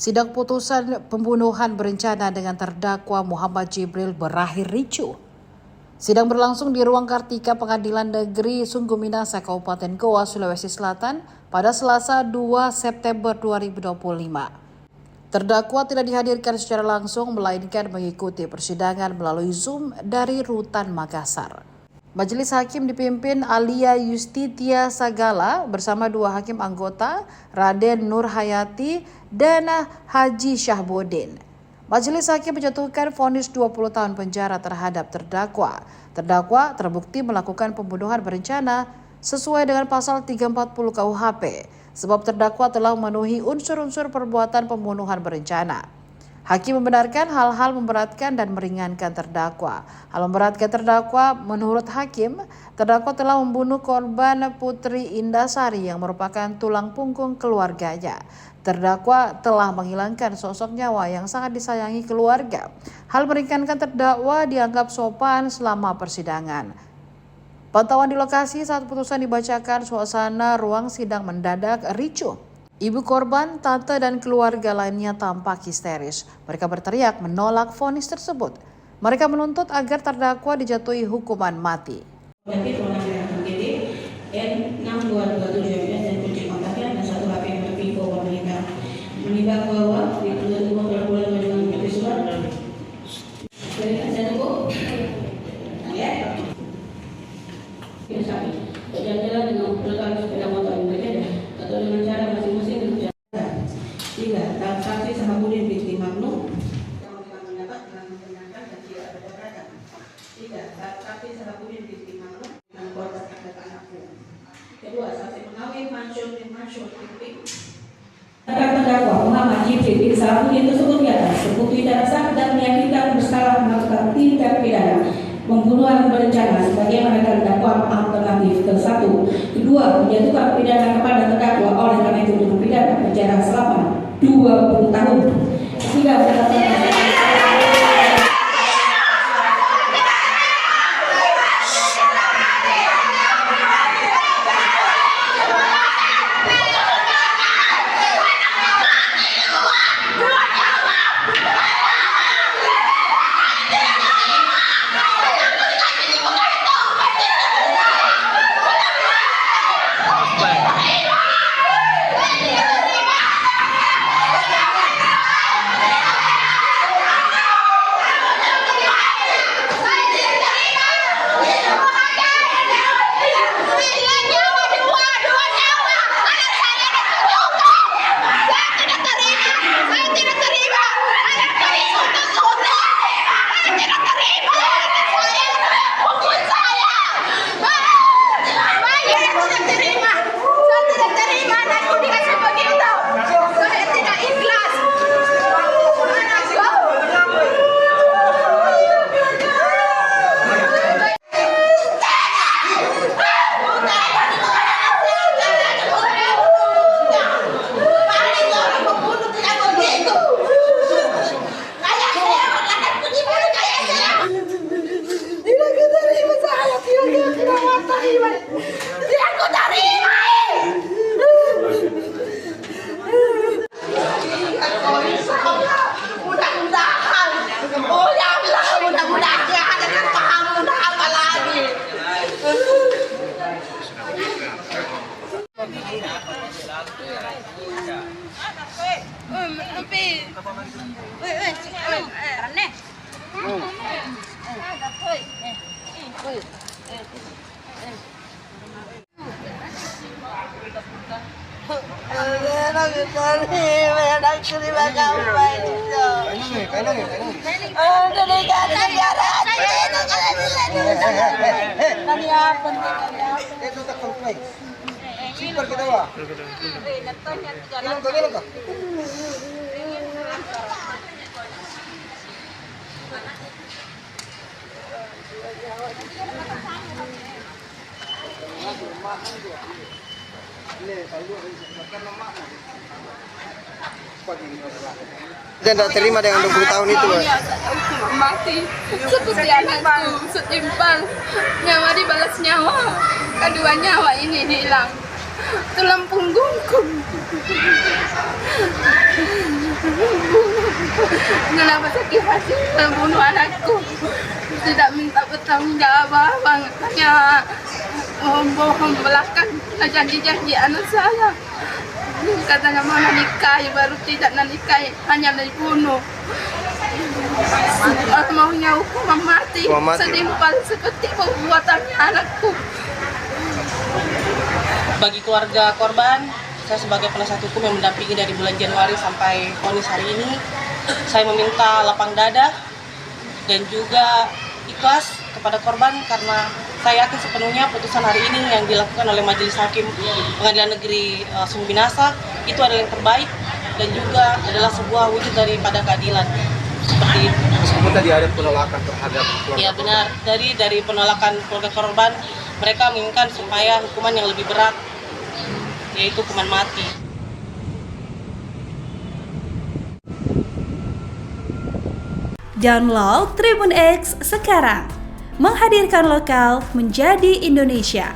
Sidang putusan pembunuhan berencana dengan terdakwa Muhammad Jibril berakhir ricuh. Sidang berlangsung di Ruang Kartika Pengadilan Negeri Sungguh Minasa, Kabupaten Goa, Sulawesi Selatan pada Selasa 2 September 2025. Terdakwa tidak dihadirkan secara langsung melainkan mengikuti persidangan melalui Zoom dari Rutan Makassar. Majelis Hakim dipimpin Alia Yustitia Sagala bersama dua hakim anggota, Raden Nur Hayati dan Haji Syahbudin. Majelis Hakim menjatuhkan vonis 20 tahun penjara terhadap terdakwa. Terdakwa terbukti melakukan pembunuhan berencana sesuai dengan pasal 340 KUHP sebab terdakwa telah memenuhi unsur-unsur perbuatan pembunuhan berencana. Hakim membenarkan hal-hal memberatkan dan meringankan terdakwa. Hal memberatkan terdakwa, menurut Hakim, terdakwa telah membunuh korban Putri Indasari yang merupakan tulang punggung keluarganya. Terdakwa telah menghilangkan sosok nyawa yang sangat disayangi keluarga. Hal meringankan terdakwa dianggap sopan selama persidangan. Pantauan di lokasi saat putusan dibacakan, suasana ruang sidang mendadak ricuh. Ibu korban, tante dan keluarga lainnya tampak histeris. Mereka berteriak menolak vonis tersebut. Mereka menuntut agar terdakwa dijatuhi hukuman mati. Berjalan-jalan dengan menggunakan sepeda motor yang berbeda atau dengan cara masing-masing berjalan. 3. Transaksi Sahabudin binti Magnum yang memberikan pendapat dengan menyenangkan dan tidak ada keberatan. 3. Transaksi Sahabudin binti Magnum dengan korban ada anakku. Kedua, saksi pengawin Mansur Timping. Terdakwa Muhammad Jibril bin Sahabudin tersebut di atas terbukti secara sah dan meyakinkan bersalah melakukan tindak pidana pembunuhan berencana sebagaimana dakwaan alternatif ke-1. Kedua, menjatuhkan pidana kepada terdakwa oleh karena itu dengan pidana penjara selama 20 tahun. Ketiga, dan tidak terima dengan 20 tahun itu. Mati seperti anakku, setimpal nyawa dibalas nyawa, kedua nyawa ini hilang. tulang punggungku. Kenapa sakit hati membunuh anakku? Tidak minta bertanggung jawab, hanya bohong belakang, janji-janji anak saya. Katanya mau nikahi, baru tidak nikahi, hanya dibunuh. Maunya hukuman mati, setimpal seperti perbuatannya anakku. Bagi keluarga korban, saya sebagai penasihat hukum yang mendampingi dari bulan Januari sampai vonis hari ini, saya meminta lapang dada dan juga ikhlas kepada korban karena saya yakin sepenuhnya putusan hari ini yang dilakukan oleh Majelis Hakim Pengadilan Negeri Sungguh Minasa itu adalah yang terbaik dan juga adalah sebuah wujud daripada keadilan. Seperti itu. Meskipun tadi ada penolakan terhadap keluarga. Ya benar, dari penolakan keluarga korban, mereka menginginkan supaya hukuman yang lebih berat, yaitu hukuman mati. Download Tribun X sekarang, menghadirkan lokal menjadi Indonesia.